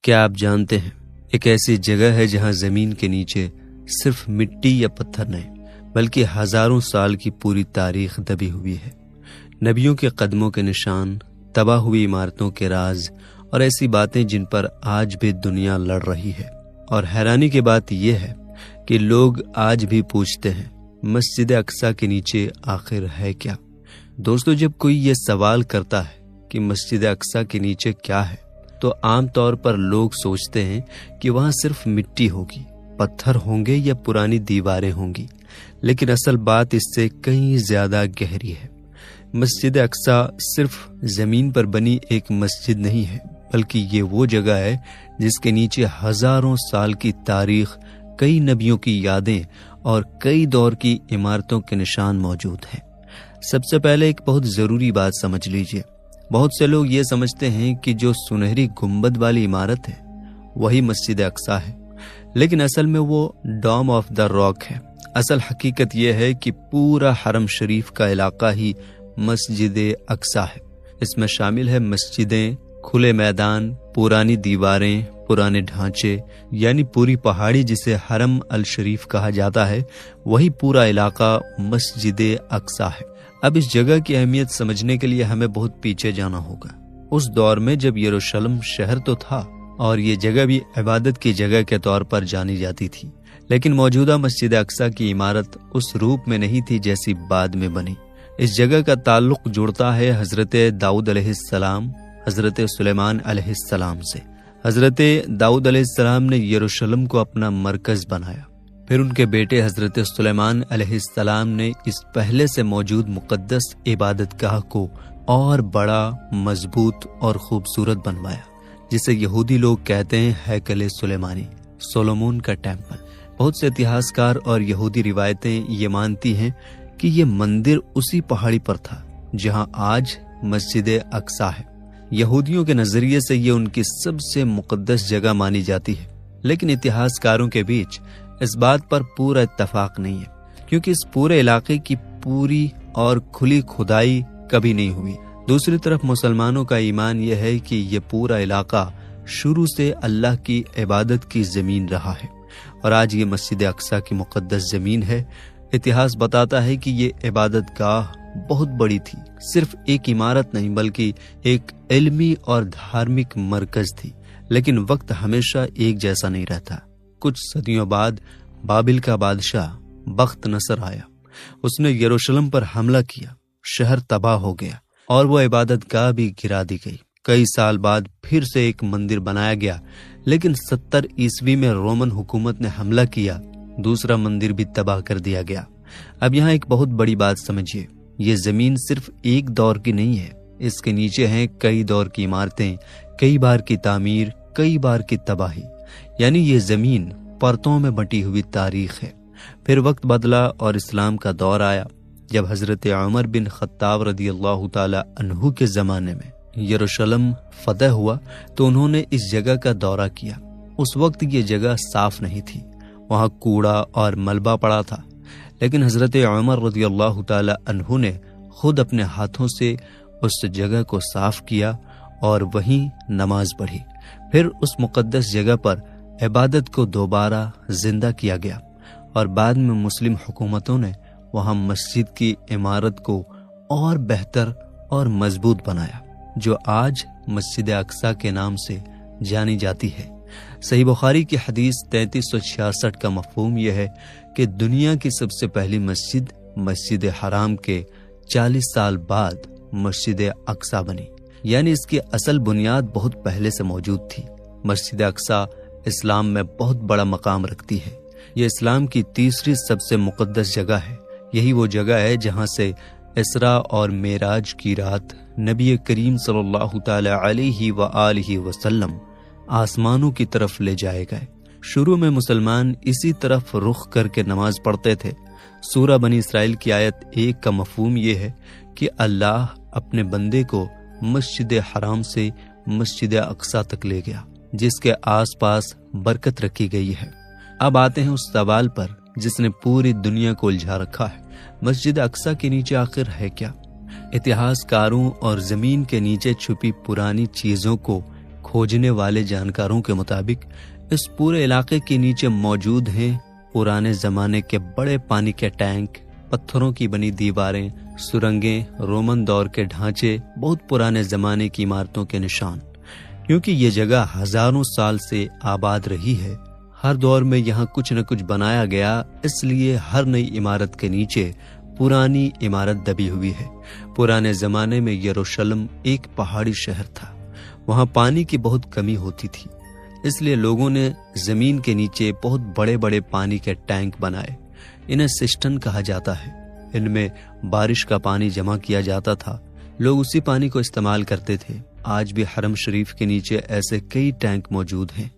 کیا آپ جانتے ہیں ایک ایسی جگہ ہے جہاں زمین کے نیچے صرف مٹی یا پتھر نہیں بلکہ ہزاروں سال کی پوری تاریخ دبی ہوئی ہے۔ نبیوں کے قدموں کے نشان، تباہ ہوئی عمارتوں کے راز اور ایسی باتیں جن پر آج بھی دنیا لڑ رہی ہے۔ اور حیرانی کی بات یہ ہے کہ لوگ آج بھی پوچھتے ہیں مسجد اقصی کے نیچے آخر ہے کیا؟ دوستو، جب کوئی یہ سوال کرتا ہے کہ مسجد اقصی کے نیچے کیا ہے تو عام طور پر لوگ سوچتے ہیں کہ وہاں صرف مٹی ہوگی، پتھر ہوں گے یا پرانی دیواریں ہوں گی، لیکن اصل بات اس سے کہیں زیادہ گہری ہے۔ مسجد اقصی صرف زمین پر بنی ایک مسجد نہیں ہے، بلکہ یہ وہ جگہ ہے جس کے نیچے ہزاروں سال کی تاریخ، کئی نبیوں کی یادیں اور کئی دور کی عمارتوں کے نشان موجود ہیں۔ سب سے پہلے ایک بہت ضروری بات سمجھ لیجئے۔ بہت سے لوگ یہ سمجھتے ہیں کہ جو سنہری گنبد والی عمارت ہے وہی مسجد اقصی ہے، لیکن اصل میں وہ ڈوم آف دا راک ہے۔ اصل حقیقت یہ ہے کہ پورا حرم شریف کا علاقہ ہی مسجد اقصی ہے۔ اس میں شامل ہے مسجدیں، کھلے میدان، پرانی دیواریں، پرانے ڈھانچے، یعنی پوری پہاڑی جسے حرم الشریف کہا جاتا ہے، وہی پورا علاقہ مسجد اقصی ہے۔ اب اس جگہ کی اہمیت سمجھنے کے لیے ہمیں بہت پیچھے جانا ہوگا۔ اس دور میں جب یروشلم شہر تو تھا اور یہ جگہ بھی عبادت کی جگہ کے طور پر جانی جاتی تھی، لیکن موجودہ مسجد اقصی کی عمارت اس روپ میں نہیں تھی جیسی بعد میں بنی۔ اس جگہ کا تعلق جڑتا ہے حضرت داؤد علیہ السلام، حضرت سلیمان علیہ السلام سے۔ حضرت داؤد علیہ السلام نے یروشلم کو اپنا مرکز بنایا، پھر ان کے بیٹے حضرت سلیمان علیہ السلام نے اس پہلے سے موجود مقدس عبادت گاہ کو اور بڑا، مضبوط اور خوبصورت بنوایا، جسے یہودی لوگ کہتے ہیں ہیکل سلیمانی، سولومون کا ٹیمپل۔ بہت سے اتہاسکار اور یہودی روایتیں یہ مانتی ہیں کہ یہ مندر اسی پہاڑی پر تھا جہاں آج مسجد اقصی ہے۔ یہودیوں کے نظریے سے یہ ان کی سب سے مقدس جگہ مانی جاتی ہے، لیکن اتہاسکاروں کے بیچ اس بات پر پورا اتفاق نہیں ہے، کیونکہ اس پورے علاقے کی پوری اور کھلی کھدائی کبھی نہیں ہوئی۔ دوسری طرف مسلمانوں کا ایمان یہ ہے کہ یہ پورا علاقہ شروع سے اللہ کی عبادت کی زمین رہا ہے، اور آج یہ مسجد اقصی کی مقدس زمین ہے۔ اتہاس بتاتا ہے کہ یہ عبادت گاہ بہت بڑی تھی، صرف ایک عمارت نہیں بلکہ ایک علمی اور دھارمک مرکز تھی، لیکن وقت ہمیشہ ایک جیسا نہیں رہتا۔ کچھ صدیوں بعد بابل کا بادشاہ بخت نصر آیا، اس نے یروشلم پر حملہ کیا، شہر تباہ ہو گیا اور وہ عبادت گاہ بھی گرا دی گئی۔ کئی سال بعد پھر سے ایک مندر بنایا گیا، لیکن 70 عیسوی میں رومن حکومت نے حملہ کیا، دوسرا مندر بھی تباہ کر دیا گیا۔ اب یہاں ایک بہت بڑی بات سمجھیے، یہ زمین صرف ایک دور کی نہیں ہے، اس کے نیچے ہیں کئی دور کی عمارتیں، کئی بار کی تعمیر، کئی بار کی تباہی، یعنی یہ زمین پرتوں میں بٹی ہوئی تاریخ ہے۔ پھر وقت بدلا اور اسلام کا دور آیا، جب حضرت عمر بن خطاب رضی اللہ تعالی عنہ کے زمانے میں یروشلم فتح ہوا تو انہوں نے اس جگہ کا دورہ کیا۔ اس وقت یہ جگہ صاف نہیں تھی، وہاں کوڑا اور ملبہ پڑا تھا، لیکن حضرت عمر رضی اللہ تعالی عنہ نے خود اپنے ہاتھوں سے اس جگہ کو صاف کیا اور وہیں نماز پڑھی۔ پھر اس مقدس جگہ پر عبادت کو دوبارہ زندہ کیا گیا، اور بعد میں مسلم حکومتوں نے وہاں مسجد کی عمارت کو اور بہتر اور مضبوط بنایا، جو آج مسجد اقصی کے نام سے جانی جاتی ہے۔ صحیح بخاری کی حدیث 3366 کا مفہوم یہ ہے کہ دنیا کی سب سے پہلی مسجد مسجد حرام کے 40 سال بعد مسجد اقصی بنی، یعنی اس کی اصل بنیاد بہت پہلے سے موجود تھی۔ مسجد اقصی اسلام میں بہت بڑا مقام رکھتی ہے، یہ اسلام کی تیسری سب سے مقدس جگہ ہے۔ یہی وہ جگہ ہے جہاں سے اسراء اور معراج کی رات نبی کریم صلی اللہ تعالی علیہ وآلہ وسلم آسمانوں کی طرف لے جائے گئے۔ شروع میں مسلمان اسی طرف رخ کر کے نماز پڑھتے تھے۔ سورہ بنی اسرائیل کی آیت 1 کا مفہوم یہ ہے کہ اللہ اپنے بندے کو مسجد حرام سے مسجد اقصی تک لے گیا، جس کے آس پاس برکت رکھی گئی ہے۔ اب آتے ہیں اس سوال پر جس نے پوری دنیا کو الجھا رکھا ہے، مسجد اقصی کے نیچے آخر ہے کیا؟ اتہاس کاروں اور زمین کے نیچے چھپی پرانی چیزوں کو کھوجنے والے جانکاروں کے مطابق اس پورے علاقے کے نیچے موجود ہیں پرانے زمانے کے بڑے پانی کے ٹینک، پتھروں کی بنی دیواریں، سرنگیں، رومن دور کے ڈھانچے، بہت پرانے زمانے کی عمارتوں کے نشان۔ کیونکہ یہ جگہ ہزاروں سال سے آباد رہی ہے، ہر دور میں یہاں کچھ نہ کچھ بنایا گیا، اس لیے ہر نئی عمارت کے نیچے پرانی عمارت دبی ہوئی ہے۔ پرانے زمانے میں یروشلم ایک پہاڑی شہر تھا، وہاں پانی کی بہت کمی ہوتی تھی، اس لیے لوگوں نے زمین کے نیچے بہت بڑے بڑے پانی کے ٹینک بنائے، انہیں سسٹن کہا جاتا ہے۔ ان میں بارش کا پانی جمع کیا جاتا تھا، لوگ اسی پانی کو استعمال کرتے تھے۔ آج بھی حرم شریف کے نیچے ایسے کئی ٹینک موجود ہیں۔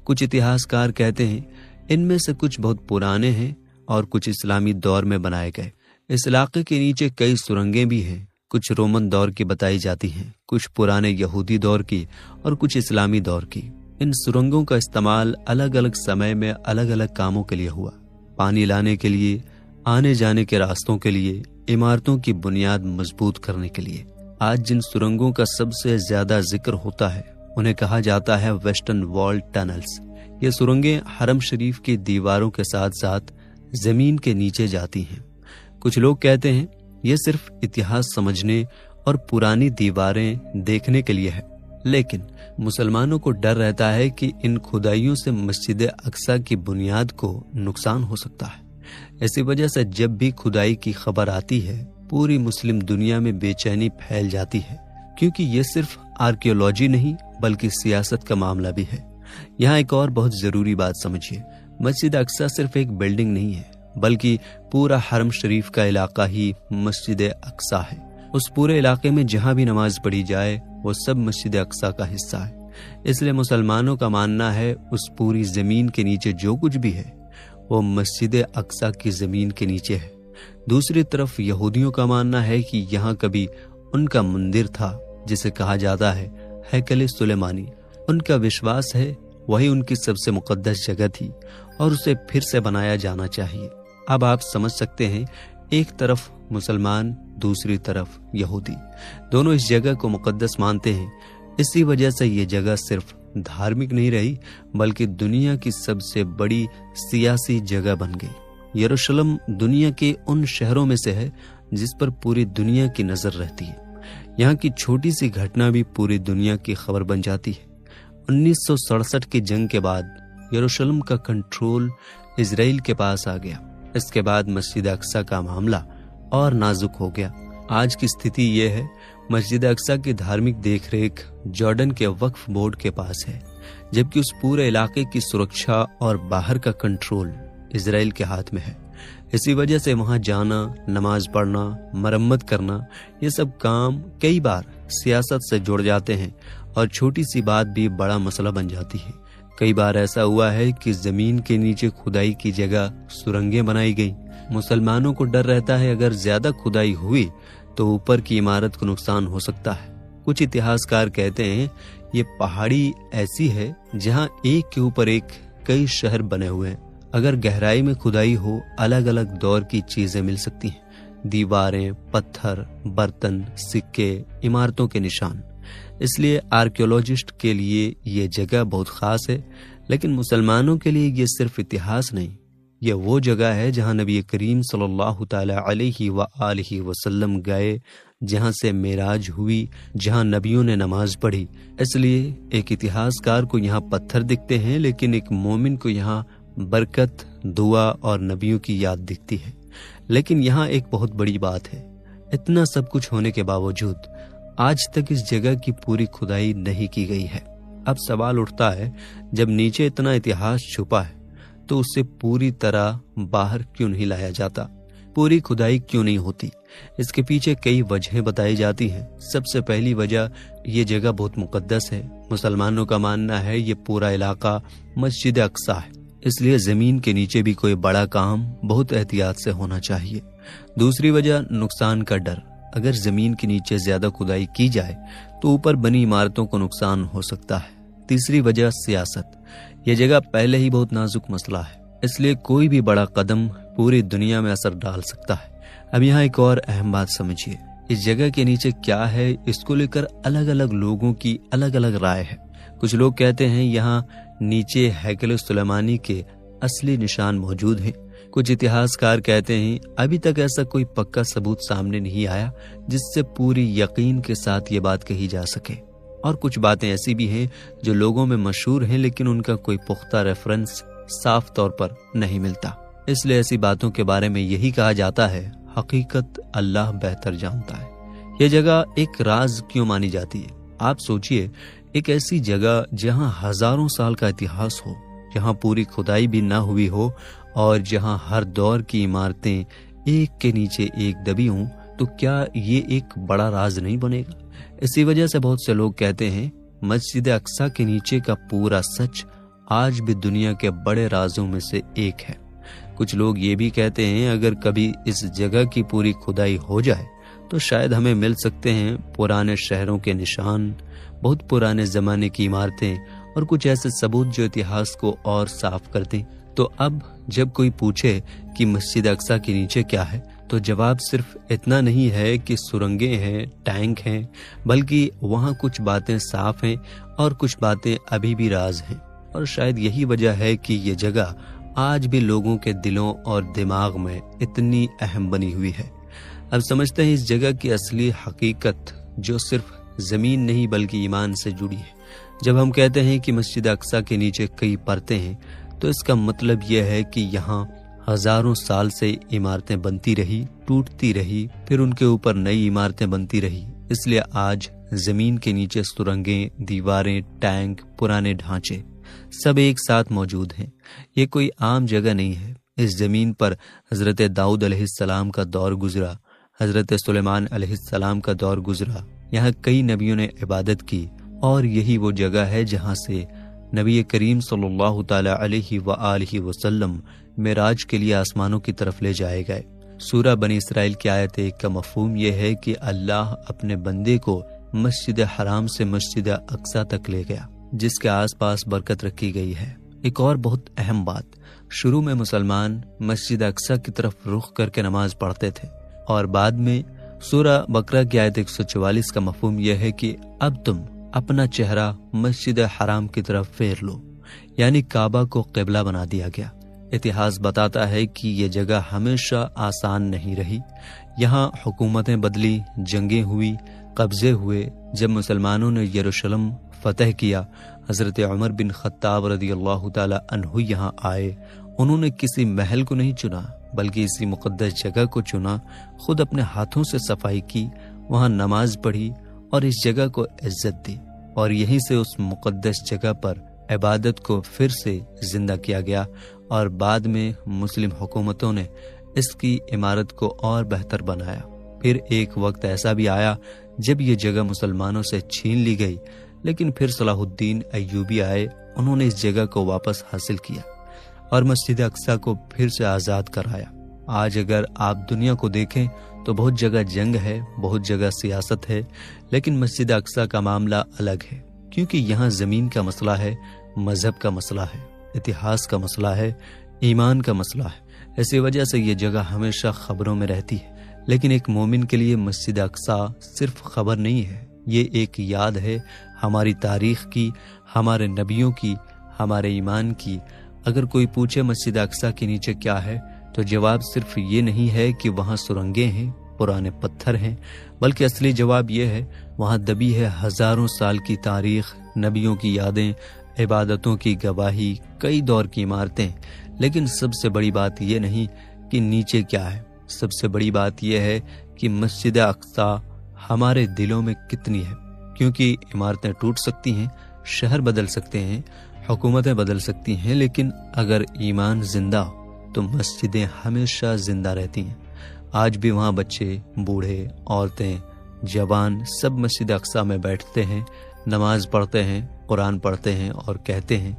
کچھ اتہاسکار کہتے ہیں ان میں سے کچھ بہت پرانے ہیں اور کچھ اسلامی دور میں بنائے گئے۔ اس علاقے کے نیچے کئی سرنگیں بھی ہیں، کچھ رومن دور کی بتائی جاتی ہیں، کچھ پرانے یہودی دور کی اور کچھ اسلامی دور کی۔ ان سرنگوں کا استعمال الگ الگ سمے میں الگ الگ کاموں کے لیے ہوا، پانی لانے کے لیے، آنے جانے کے راستوں کے لیے، عمارتوں کی بنیاد مضبوط کرنے کے لیے۔ آج جن سرنگوں کا سب سے زیادہ ذکر ہوتا ہے انہیں کہا جاتا ہے ویسٹرن وال ٹنلز۔ یہ سرنگیں حرم شریف کی دیواروں کے ساتھ ساتھ زمین کے نیچے جاتی ہیں۔ کچھ لوگ کہتے ہیں یہ صرف اتہاس سمجھنے اور پرانی دیواریں دیکھنے کے لیے ہے، لیکن مسلمانوں کو ڈر رہتا ہے کہ ان کھدائیوں سے مسجد اقصی کی بنیاد کو نقصان ہو سکتا ہے۔ اسی وجہ سے جب بھی کھدائی کی خبر آتی ہے پوری مسلم دنیا میں بے چینی پھیل جاتی ہے، کیونکہ یہ صرف آرکیولوجی نہیں بلکہ سیاست کا معاملہ بھی ہے۔ یہاں ایک اور بہت ضروری بات سمجھیے، مسجد اقصی صرف ایک بلڈنگ نہیں ہے بلکہ پورا حرم شریف کا علاقہ ہی مسجد اقصی ہے۔ اس پورے علاقے میں جہاں بھی نماز پڑھی جائے وہ سب مسجد اقصی کا حصہ ہے۔ اس لیے مسلمانوں کا ماننا ہے اس پوری زمین کے نیچے جو کچھ بھی ہے وہ مسجد اقصی کی زمین کے نیچے ہے۔ دوسری طرف یہودیوں کا ماننا ہے کہ یہاں کبھی ان کا مندر تھا جسے کہا جاتا ہے ہیکل سلیمانی۔ ان کا وشواس ہے وہی ان کی سب سے مقدس جگہ تھی اور اسے پھر سے بنایا جانا چاہیے۔ اب آپ سمجھ سکتے ہیں، ایک طرف مسلمان، دوسری طرف یہودی، دونوں اس جگہ کو مقدس مانتے ہیں۔ اسی وجہ سے یہ جگہ صرف دھارمک نہیں رہی بلکہ دنیا کی سب سے بڑی سیاسی جگہ بن گئی۔ یروشلم دنیا کے ان شہروں میں سے ہے جس پر پوری دنیا کی نظر رہتی ہے۔ یہاں کی چھوٹی سی گھٹنا بھی پوری دنیا کی خبر بن جاتی ہے۔ 1967 کی جنگ کے بعد یروشلم کا کنٹرول اسرائیل کے پاس آ گیا۔ اس کے بعد مسجد اقصی کا معاملہ اور نازک ہو گیا۔ آج کی استھتی یہ ہے، مسجد اقصی کی دھارمک دیکھ ریکھ جارڈن کے وقف بورڈ کے پاس ہے، جبکہ اس پورے علاقے کی سرکشا اور باہر کا کنٹرول اسرائیل کے ہاتھ میں ہے۔ اسی وجہ سے وہاں جانا، نماز پڑھنا، مرمت کرنا، یہ سب کام کئی بار سیاست سے جڑ جاتے ہیں اور چھوٹی سی بات بھی بڑا مسئلہ بن جاتی ہے۔ کئی بار ایسا ہوا ہے کہ زمین کے نیچے کھدائی کی جگہ سرنگیں بنائی گئی۔ مسلمانوں کو ڈر رہتا ہے اگر زیادہ کھدائی ہوئی تو اوپر کی عمارت کو نقصان ہو سکتا ہے۔ کچھ اتہاسکار کہتے ہیں یہ پہاڑی ایسی ہے جہاں ایک کے اوپر ایک کئی شہر بنے ہوئے ہیں۔ اگر گہرائی میں کھدائی ہو الگ الگ دور کی چیزیں مل سکتی ہیں، دیواریں، پتھر، برتن، سکے، عمارتوں کے نشان۔ اس لیے آرکیولوجسٹ کے لیے یہ جگہ بہت خاص ہے، لیکن مسلمانوں کے لیے یہ صرف اتہاس نہیں، یہ وہ جگہ ہے جہاں نبی کریم صلی اللہ تعالی علیہ وآلہ وسلم گئے، جہاں سے معراج ہوئی، جہاں نبیوں نے نماز پڑھی۔ اس لیے ایک اتہاسکار کو یہاں پتھر دکھتے ہیں لیکن ایک مومن کو یہاں برکت، دعا اور نبیوں کی یاد دکھتی ہے۔ لیکن یہاں ایک بہت بڑی بات ہے، اتنا سب کچھ ہونے کے باوجود آج تک اس جگہ کی پوری کھدائی نہیں کی گئی ہے۔ اب سوال اٹھتا ہے، جب نیچے اتنا اتہاس چھپا ہے تو اسے پوری طرح باہر کیوں نہیں لایا جاتا؟ پوری کھدائی کیوں نہیں ہوتی؟ اس کے پیچھے کئی وجہیں بتائی جاتی ہیں۔ سب سے پہلی وجہ، یہ جگہ بہت مقدس ہے۔ مسلمانوں کا ماننا ہے یہ پورا علاقہ مسجد اقصی ہے، اس لیے زمین کے نیچے بھی کوئی بڑا کام بہت احتیاط سے ہونا چاہیے۔ دوسری وجہ، نقصان کا ڈر۔ اگر زمین کے نیچے زیادہ کھدائی کی جائے تو اوپر بنی عمارتوں کو نقصان ہو سکتا ہے۔ تیسری وجہ، سیاست۔ یہ جگہ پہلے ہی بہت نازک مسئلہ ہے، اس لیے کوئی بھی بڑا قدم پوری دنیا میں اثر ڈال سکتا ہے۔ اب یہاں ایک اور اہم بات سمجھیے، اس جگہ کے نیچے کیا ہے اس کو لے کر الگ الگ لوگوں کی الگ الگ رائے ہے۔ کچھ لوگ کہتے ہیں یہاں نیچے ہیکل سلیمانی کے اصلی نشان موجود ہیں۔ کچھ اتہاسکار کہتے ہیں ابھی تک ایسا کوئی پکا ثبوت سامنے نہیں آیا جس سے پوری یقین کے ساتھ یہ بات کہی جا سکے، اور کچھ باتیں ایسی بھی ہیں جو لوگوں میں مشہور ہیں لیکن ان کا کوئی پختہ ریفرنس صاف طور پر نہیں ملتا۔ اس لیے ایسی باتوں کے بارے میں یہی کہا جاتا ہے حقیقت اللہ بہتر جانتا ہے۔ یہ جگہ ایک راز کیوں مانی جاتی ہے؟ آپ سوچئے، ایک ایسی جگہ جہاں ہزاروں سال کا اتہاس ہو، جہاں پوری کھدائی بھی نہ ہوئی ہو، اور جہاں ہر دور کی عمارتیں ایک کے نیچے ایک دبی ہوں، تو کیا یہ ایک بڑا راز نہیں بنے گا؟ اسی وجہ سے بہت سے لوگ کہتے ہیں مسجد اقصی کے نیچے کا پورا سچ آج بھی دنیا کے بڑے رازوں میں سے ایک ہے۔ کچھ لوگ یہ بھی کہتے ہیں اگر کبھی اس جگہ کی پوری کھدائی ہو جائے تو شاید ہمیں مل سکتے ہیں پرانے شہروں کے نشان، بہت پرانے زمانے کی عمارتیں اور کچھ ایسے ثبوت جو اتہاس کو اور صاف کر دیں۔ تو اب جب کوئی پوچھے کہ مسجد اقصی کے نیچے کیا ہے تو جواب صرف اتنا نہیں ہے کہ سرنگیں ہیں، ٹینک ہیں، بلکہ وہاں کچھ باتیں صاف ہیں اور کچھ باتیں ابھی بھی راز ہیں، اور شاید یہی وجہ ہے کہ یہ جگہ آج بھی لوگوں کے دلوں اور دماغ میں اتنی اہم بنی ہوئی ہے۔ اب سمجھتے ہیں اس جگہ کی اصلی حقیقت جو صرف زمین نہیں بلکہ ایمان سے جڑی ہے۔ جب ہم کہتے ہیں کہ مسجد اقصی کے نیچے کئی پرتیں ہیں تو اس کا مطلب یہ ہے کہ یہاں ہزاروں سال سے عمارتیں بنتی رہی، ٹوٹتی رہی، پھر ان کے اوپر نئی عمارتیں بنتی رہی۔ اس لیے آج زمین کے نیچے سرنگیں، دیواریں، ٹینک، پرانے ڈھانچے سب ایک ساتھ موجود ہیں۔ یہ کوئی عام جگہ نہیں ہے۔ اس زمین پر حضرت داؤد علیہ السلام کا دور گزرا، حضرت سلیمان علیہ السلام کا دور گزرا، یہاں کئی نبیوں نے عبادت کی، اور یہی وہ جگہ ہے جہاں سے نبی کریم صلی اللہ تعالی علیہ وآلہ وسلم معراج کے لیے آسمانوں کی طرف لے جائے گئے۔ سورہ بنی اسرائیل کی آیت 1 کا مفہوم یہ ہے کہ اللہ اپنے بندے کو مسجد حرام سے مسجد اقصی تک لے گیا، جس کے آس پاس برکت رکھی گئی ہے۔ ایک اور بہت اہم بات، شروع میں مسلمان مسجد اقصی کی طرف رخ کر کے نماز پڑھتے تھے، اور بعد میں سورہ بقرہ کی آیت 144 کا مفہوم یہ ہے کہ اب تم اپنا چہرہ مسجد حرام کی طرف پھیر لو، یعنی کعبہ کو قبلہ بنا دیا گیا۔ اتہاس بتاتا ہے کہ یہ جگہ ہمیشہ آسان نہیں رہی، یہاں حکومتیں بدلی، جنگیں ہوئی، قبضے ہوئے۔ جب مسلمانوں نے یروشلم فتح کیا، حضرت عمر بن خطاب رضی اللہ تعالی عنہ یہاں آئے۔ انہوں نے کسی محل کو نہیں چنا بلکہ اسی مقدس جگہ کو چنا، خود اپنے ہاتھوں سے صفائی کی، وہاں نماز پڑھی اور اس جگہ کو عزت دی، اور یہیں سے اس مقدس جگہ پر عبادت کو پھر سے زندہ کیا گیا، اور بعد میں مسلم حکومتوں نے اس کی عمارت کو اور بہتر بنایا۔ پھر ایک وقت ایسا بھی آیا جب یہ جگہ مسلمانوں سے چھین لی گئی، لیکن پھر صلاح الدین ایوبی آئے، انہوں نے اس جگہ کو واپس حاصل کیا اور مسجد اقصی کو پھر سے آزاد کرایا۔ آج اگر آپ دنیا کو دیکھیں تو بہت جگہ جنگ ہے، بہت جگہ سیاست ہے، لیکن مسجد اقصی کا معاملہ الگ ہے، کیونکہ یہاں زمین کا مسئلہ ہے، مذہب کا مسئلہ ہے، اتہاس کا مسئلہ ہے، ایمان کا مسئلہ ہے۔ اسی وجہ سے یہ جگہ ہمیشہ خبروں میں رہتی ہے۔ لیکن ایک مومن کے لیے مسجد اقصی صرف خبر نہیں ہے، یہ ایک یاد ہے ہماری تاریخ کی، ہمارے نبیوں کی، ہمارے ایمان کی۔ اگر کوئی پوچھے مسجد اقصی کے نیچے کیا ہے تو جواب صرف یہ نہیں ہے کہ وہاں سرنگیں ہیں، پرانے پتھر ہیں، بلکہ اصلی جواب یہ ہے وہاں دبی ہے ہزاروں سال کی تاریخ، نبیوں کی یادیں، عبادتوں کی گواہی، کئی دور کی عمارتیں۔ لیکن سب سے بڑی بات یہ نہیں کہ نیچے کیا ہے، سب سے بڑی بات یہ ہے کہ مسجد اقصی ہمارے دلوں میں کتنی ہے، کیونکہ عمارتیں ٹوٹ سکتی ہیں، شہر بدل سکتے ہیں، حکومتیں بدل سکتی ہیں، لیکن اگر ایمان زندہ ہو تو مسجدیں ہمیشہ زندہ رہتی ہیں۔ آج بھی وہاں بچے، بوڑھے، عورتیں، جوان سب مسجد اقصی میں بیٹھتے ہیں، نماز پڑھتے ہیں، قرآن پڑھتے ہیں اور کہتے ہیں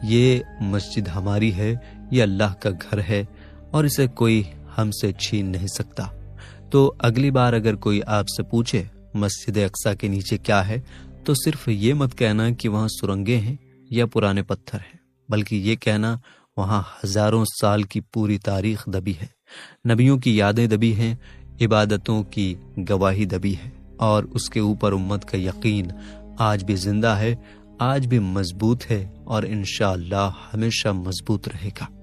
یہ مسجد ہماری ہے، یہ اللہ کا گھر ہے اور اسے کوئی ہم سے چھین نہیں سکتا۔ تو اگلی بار اگر کوئی آپ سے پوچھے مسجد اقصی کے نیچے کیا ہے تو صرف یہ مت کہنا کہ وہاں سرنگیں ہیں یا پرانے پتھر ہیں، بلکہ یہ کہنا وہاں ہزاروں سال کی پوری تاریخ دبی ہے، نبیوں کی یادیں دبی ہیں، عبادتوں کی گواہی دبی ہے، اور اس کے اوپر امت کا یقین آج بھی زندہ ہے، آج بھی مضبوط ہے اور انشاءاللہ ہمیشہ مضبوط رہے گا۔